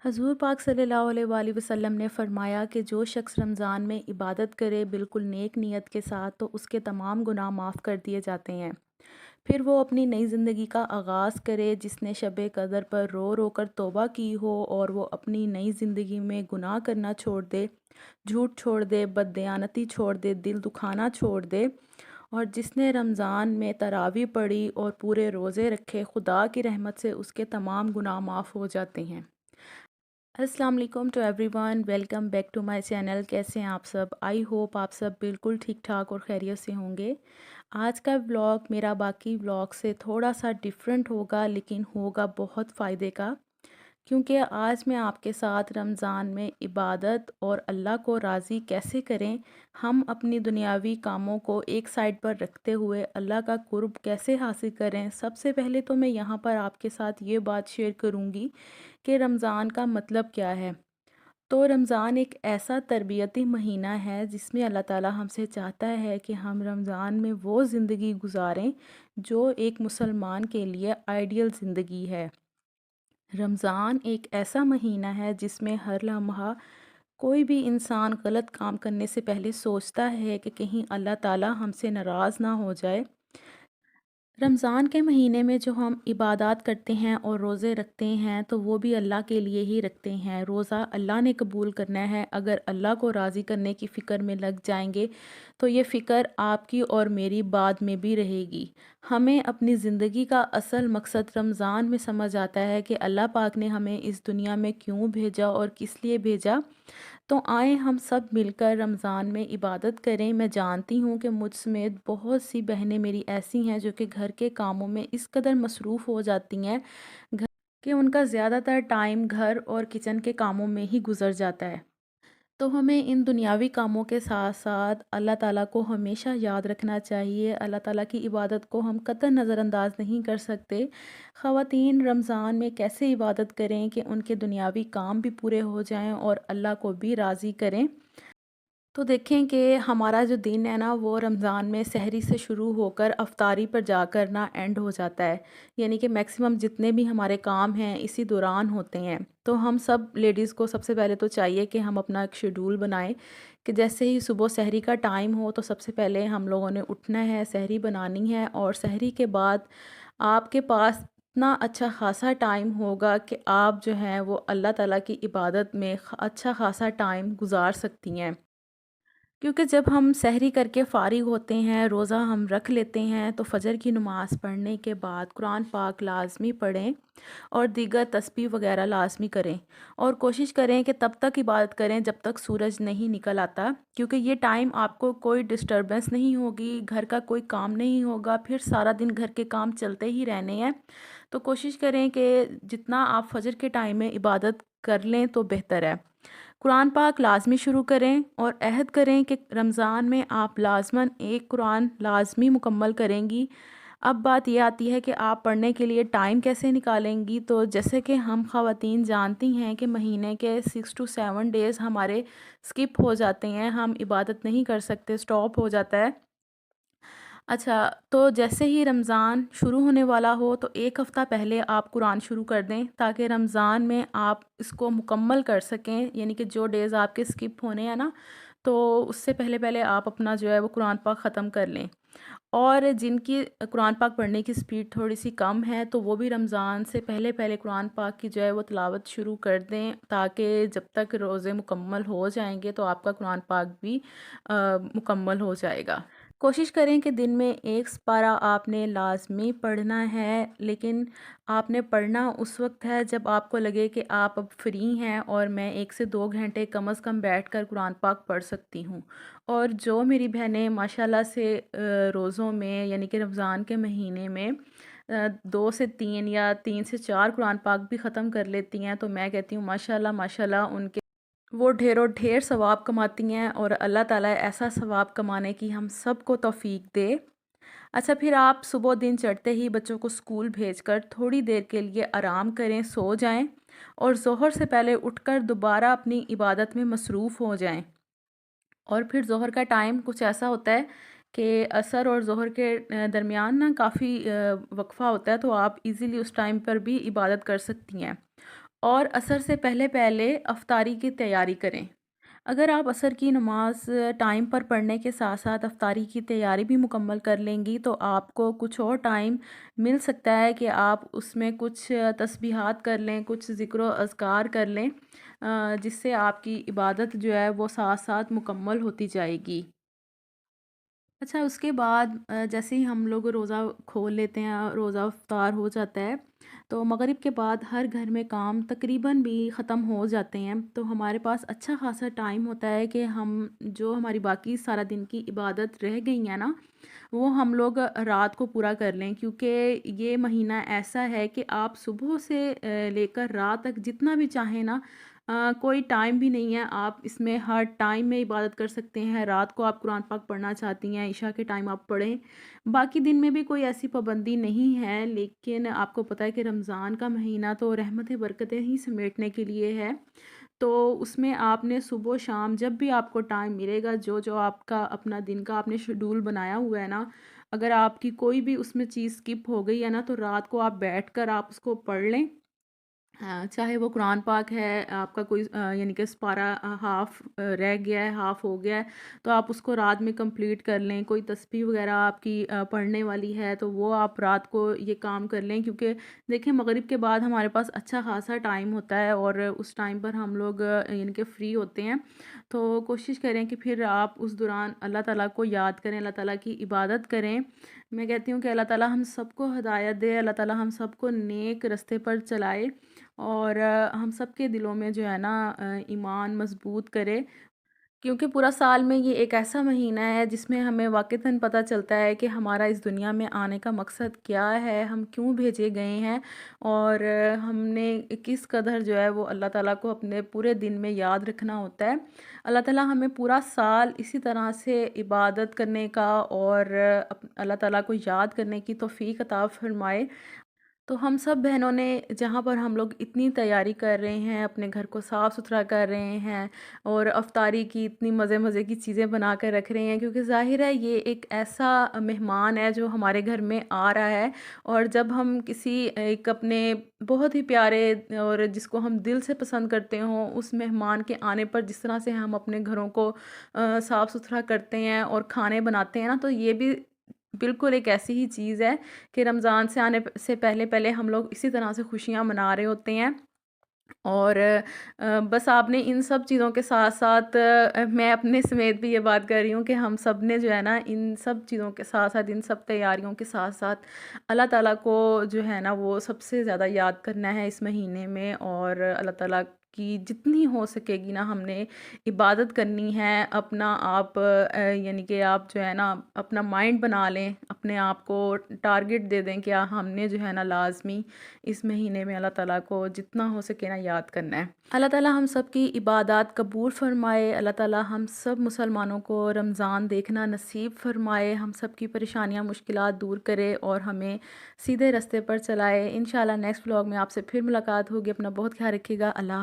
حضور پاک صلی اللہ علیہ وآلہ وسلم نے فرمایا کہ جو شخص رمضان میں عبادت کرے بالکل نیک نیت کے ساتھ تو اس کے تمام گناہ معاف کر دیے جاتے ہیں۔ پھر وہ اپنی نئی زندگی کا آغاز کرے جس نے شب قدر پر رو رو کر توبہ کی ہو، اور وہ اپنی نئی زندگی میں گناہ کرنا چھوڑ دے، جھوٹ چھوڑ دے، بددیانتی چھوڑ دے، دل دکھانا چھوڑ دے، اور جس نے رمضان میں تراویح پڑھی اور پورے روزے رکھے، خدا کی رحمت سے اس کے تمام گناہ معاف ہو جاتے ہیں۔ السلام علیکم to everyone, welcome back to my channel. کیسے ہیں آپ سب؟ آئی ہوپ آپ سب بالکل ٹھیک ٹھاک اور خیریت سے ہوں گے۔ آج کا ولاگ میرا باقی ولاگ سے تھوڑا سا ڈیفرنٹ ہوگا، لیکن ہوگا بہت فائدے کا، کیونکہ آج میں آپ کے ساتھ رمضان میں عبادت اور اللہ کو راضی کیسے کریں، ہم اپنی دنیاوی کاموں کو ایک سائڈ پر رکھتے ہوئے اللہ کا قرب کیسے حاصل کریں۔ سب سے پہلے تو میں یہاں پر آپ کے ساتھ یہ بات شیئر کروں گی کہ رمضان کا مطلب کیا ہے۔ تو رمضان ایک ایسا تربیتی مہینہ ہے جس میں اللہ تعالی ہم سے چاہتا ہے کہ ہم رمضان میں وہ زندگی گزاریں جو ایک مسلمان کے لیے آئیڈیل زندگی ہے۔ رمضان ایک ایسا مہینہ ہے جس میں ہر لمحہ کوئی بھی انسان غلط کام کرنے سے پہلے سوچتا ہے کہ کہیں اللہ تعالی ہم سے ناراض نہ ہو جائے۔ رمضان کے مہینے میں جو ہم عبادات کرتے ہیں اور روزے رکھتے ہیں تو وہ بھی اللہ کے لیے ہی رکھتے ہیں۔ روزہ اللہ نے قبول کرنا ہے۔ اگر اللہ کو راضی کرنے کی فکر میں لگ جائیں گے تو یہ فکر آپ کی اور میری بعد میں بھی رہے گی۔ ہمیں اپنی زندگی کا اصل مقصد رمضان میں سمجھ آتا ہے کہ اللہ پاک نے ہمیں اس دنیا میں کیوں بھیجا اور کس لیے بھیجا۔ تو آئیں ہم سب مل کر رمضان میں عبادت کریں۔ میں جانتی ہوں کہ مجھ سمیت بہت سی بہنیں میری ایسی ہیں جو کہ گھر کے کاموں میں اس قدر مصروف ہو جاتی ہیں کہ ان کا زیادہ تر ٹائم گھر اور کچن کے کاموں میں ہی گزر جاتا ہے۔ تو ہمیں ان دنیاوی کاموں کے ساتھ ساتھ اللہ تعالیٰ کو ہمیشہ یاد رکھنا چاہیے۔ اللہ تعالیٰ کی عبادت کو ہم قطعاً نظر انداز نہیں کر سکتے۔ خواتین رمضان میں کیسے عبادت کریں کہ ان کے دنیاوی کام بھی پورے ہو جائیں اور اللہ کو بھی راضی کریں؟ تو دیکھیں کہ ہمارا جو دن ہے نا وہ رمضان میں سحری سے شروع ہو کر افطاری پر جا کر نا اینڈ ہو جاتا ہے، یعنی کہ میکسیمم جتنے بھی ہمارے کام ہیں اسی دوران ہوتے ہیں۔ تو ہم سب لیڈیز کو سب سے پہلے تو چاہیے کہ ہم اپنا ایک شیڈول بنائیں کہ جیسے ہی صبح سحری کا ٹائم ہو تو سب سے پہلے ہم لوگوں نے اٹھنا ہے، سحری بنانی ہے، اور سحری کے بعد آپ کے پاس اتنا اچھا خاصا ٹائم ہوگا کہ آپ جو ہیں وہ اللہ تعالیٰ کی عبادت میں اچھا خاصا ٹائم گزار سکتی ہیں۔ کیونکہ جب ہم سحری کر کے فارغ ہوتے ہیں، روزہ ہم رکھ لیتے ہیں، تو فجر کی نماز پڑھنے کے بعد قرآن پاک لازمی پڑھیں اور دیگر تسبیح وغیرہ لازمی کریں، اور کوشش کریں کہ تب تک عبادت کریں جب تک سورج نہیں نکل آتا، کیونکہ یہ ٹائم آپ کو کوئی ڈسٹربنس نہیں ہوگی، گھر کا کوئی کام نہیں ہوگا، پھر سارا دن گھر کے کام چلتے ہی رہنے ہیں۔ تو کوشش کریں کہ جتنا آپ فجر کے ٹائم میں عبادت کر لیں تو بہتر ہے۔ قرآن پاک لازمی شروع کریں اور عہد کریں کہ رمضان میں آپ لازماً ایک قرآن لازمی مکمل کریں گی۔ اب بات یہ آتی ہے کہ آپ پڑھنے کے لیے ٹائم کیسے نکالیں گی۔ تو جیسے کہ ہم خواتین جانتی ہیں کہ مہینے کے 6 to 7 ڈیز ہمارے سکپ ہو جاتے ہیں، ہم عبادت نہیں کر سکتے، سٹاپ ہو جاتا ہے۔ اچھا، تو جیسے ہی رمضان شروع ہونے والا ہو تو ایک ہفتہ پہلے آپ قرآن شروع کر دیں تاکہ رمضان میں آپ اس کو مکمل کر سکیں، یعنی کہ جو ڈیز آپ کے سکپ ہونے ہیں نا تو اس سے پہلے پہلے آپ اپنا جو ہے وہ قرآن پاک ختم کر لیں۔ اور جن کی قرآن پاک پڑھنے کی سپیڈ تھوڑی سی کم ہے تو وہ بھی رمضان سے پہلے پہلے قرآن پاک کی جو ہے وہ تلاوت شروع کر دیں، تاکہ جب تک روزے مکمل ہو جائیں گے تو آپ کا قرآن پاک بھی مکمل ہو جائے گا۔ کوشش کریں کہ دن میں ایک سپارہ آپ نے لازمی پڑھنا ہے، لیکن آپ نے پڑھنا اس وقت ہے جب آپ کو لگے کہ آپ اب فری ہیں اور میں 1 سے 2 گھنٹے کم از کم بیٹھ کر قرآن پاک پڑھ سکتی ہوں۔ اور جو میری بہنیں ماشاءاللہ سے روزوں میں یعنی کہ رمضان کے مہینے میں 2 سے 3 یا 3 سے 4 قرآن پاک بھی ختم کر لیتی ہیں تو میں کہتی ہوں ماشاءاللہ ماشاءاللہ، ان کے وہ ڈھیروں ڈھیر ثواب کماتی ہیں، اور اللہ تعالیٰ ایسا ثواب کمانے کی ہم سب کو توفیق دے۔ اچھا، پھر آپ صبح دن چڑھتے ہی بچوں کو اسکول بھیج کر تھوڑی دیر کے لیے آرام کریں، سو جائیں، اور ظہر سے پہلے اٹھ کر دوبارہ اپنی عبادت میں مصروف ہو جائیں۔ اور پھر ظہر کا ٹائم کچھ ایسا ہوتا ہے کہ عصر اور ظہر کے درمیان نا کافی وقفہ ہوتا ہے، تو آپ ایزیلی اس ٹائم پر بھی عبادت کر سکتی ہیں۔ اور عصر سے پہلے پہلے افطاری کی تیاری کریں۔ اگر آپ عصر کی نماز ٹائم پر پڑھنے کے ساتھ ساتھ افطاری کی تیاری بھی مکمل کر لیں گی تو آپ کو کچھ اور ٹائم مل سکتا ہے کہ آپ اس میں کچھ تسبیحات کر لیں، کچھ ذکر و اذکار کر لیں، جس سے آپ کی عبادت جو ہے وہ ساتھ ساتھ مکمل ہوتی جائے گی۔ اچھا، اس کے بعد جیسے ہی ہم لوگ روزہ کھول لیتے ہیں، روزہ افطار ہو جاتا ہے، تو مغرب کے بعد ہر گھر میں کام تقریباً بھی ختم ہو جاتے ہیں، تو ہمارے پاس اچھا خاصا ٹائم ہوتا ہے کہ ہم جو ہماری باقی سارا دن کی عبادت رہ گئی ہیں نا، وہ ہم لوگ رات کو پورا کر لیں، کیونکہ یہ مہینہ ایسا ہے کہ آپ صبح سے لے کر رات تک جتنا بھی چاہیں نا، کوئی ٹائم بھی نہیں ہے، آپ اس میں ہر ٹائم میں عبادت کر سکتے ہیں۔ رات کو آپ قرآن پاک پڑھنا چاہتی ہیں، عشاء کے ٹائم آپ پڑھیں، باقی دن میں بھی کوئی ایسی پابندی نہیں ہے، لیکن آپ کو پتہ ہے کہ رمضان کا مہینہ تو رحمت برکتیں ہی سمیٹنے کے لیے ہے، تو اس میں آپ نے صبح و شام جب بھی آپ کو ٹائم ملے گا، جو جو آپ کا اپنا دن کا آپ نے شیڈول بنایا ہوا ہے نا، اگر آپ کی کوئی بھی اس میں چیز اسکپ ہو گئی ہے نا، تو رات کو آپ بیٹھ کر آپ اس کو پڑھ لیں۔ ہاں، چاہے وہ قرآن پاک ہے، آپ کا کوئی یعنی کہ سپارہ ہاف رہ گیا ہے، ہاف ہو گیا ہے، تو آپ اس کو رات میں کمپلیٹ کر لیں۔ کوئی تسبیح وغیرہ آپ کی پڑھنے والی ہے تو وہ آپ رات کو یہ کام کر لیں، کیونکہ دیکھیں مغرب کے بعد ہمارے پاس اچھا خاصا ٹائم ہوتا ہے اور اس ٹائم پر ہم لوگ یعنی کہ فری ہوتے ہیں، تو کوشش کریں کہ پھر آپ اس دوران اللہ تعالیٰ کو یاد کریں، اللہ تعالیٰ کی عبادت کریں۔ میں کہتی ہوں کہ اللہ تعالیٰ ہم سب کو ہدایت دے، اللہ تعالیٰ ہم سب کو نیک رستے پر چلائے، اور ہم سب کے دلوں میں جو ہے نا ایمان مضبوط کرے، کیونکہ پورا سال میں یہ ایک ایسا مہینہ ہے جس میں ہمیں واقعتاً پتہ چلتا ہے کہ ہمارا اس دنیا میں آنے کا مقصد کیا ہے، ہم کیوں بھیجے گئے ہیں، اور ہم نے کس قدر جو ہے وہ اللہ تعالیٰ کو اپنے پورے دن میں یاد رکھنا ہوتا ہے۔ اللہ تعالیٰ ہمیں پورا سال اسی طرح سے عبادت کرنے کا اور اللہ تعالیٰ کو یاد کرنے کی توفیق عطا فرمائے۔ تو ہم سب بہنوں نے جہاں پر ہم لوگ اتنی تیاری کر رہے ہیں، اپنے گھر کو صاف ستھرا کر رہے ہیں اور افطاری کی اتنی مزے مزے کی چیزیں بنا کر رکھ رہے ہیں، کیونکہ ظاہر ہے یہ ایک ایسا مہمان ہے جو ہمارے گھر میں آ رہا ہے، اور جب ہم کسی ایک اپنے بہت ہی پیارے اور جس کو ہم دل سے پسند کرتے ہوں اس مہمان کے آنے پر جس طرح سے ہم اپنے گھروں کو صاف ستھرا کرتے ہیں اور کھانے بناتے ہیں نا، تو یہ بھی بالکل ایک ایسی ہی چیز ہے کہ رمضان سے آنے سے پہلے پہلے ہم لوگ اسی طرح سے خوشیاں منا رہے ہوتے ہیں، اور بس آپ نے ان سب چیزوں کے ساتھ ساتھ میں اپنے سمیت بھی یہ بات کر رہی ہوں کہ ہم سب نے جو ہے نا ان سب چیزوں کے ساتھ ساتھ، ان سب تیاریوں کے ساتھ ساتھ اللہ تعالیٰ کو جو ہے نا وہ سب سے زیادہ یاد کرنا ہے اس مہینے میں، اور اللہ تعالیٰ کی جتنی ہو سکے گی نا ہم نے عبادت کرنی ہے۔ اپنا آپ یعنی کہ آپ جو ہے نا اپنا مائنڈ بنا لیں، اپنے آپ کو ٹارگٹ دے دیں کہ ہم نے جو ہے نا لازمی اس مہینے میں اللہ تعالیٰ کو جتنا ہو سکے نا یاد کرنا ہے۔ اللہ تعالیٰ ہم سب کی عبادات قبول فرمائے، اللہ تعالیٰ ہم سب مسلمانوں کو رمضان دیکھنا نصیب فرمائے، ہم سب کی پریشانیاں مشکلات دور کرے اور ہمیں سیدھے رستے پر چلائے۔ انشاءاللہ نیکسٹ ولاگ میں آپ سے پھر ملاقات ہوگی، اپنا بہت خیال رکھیے گا۔ اللہ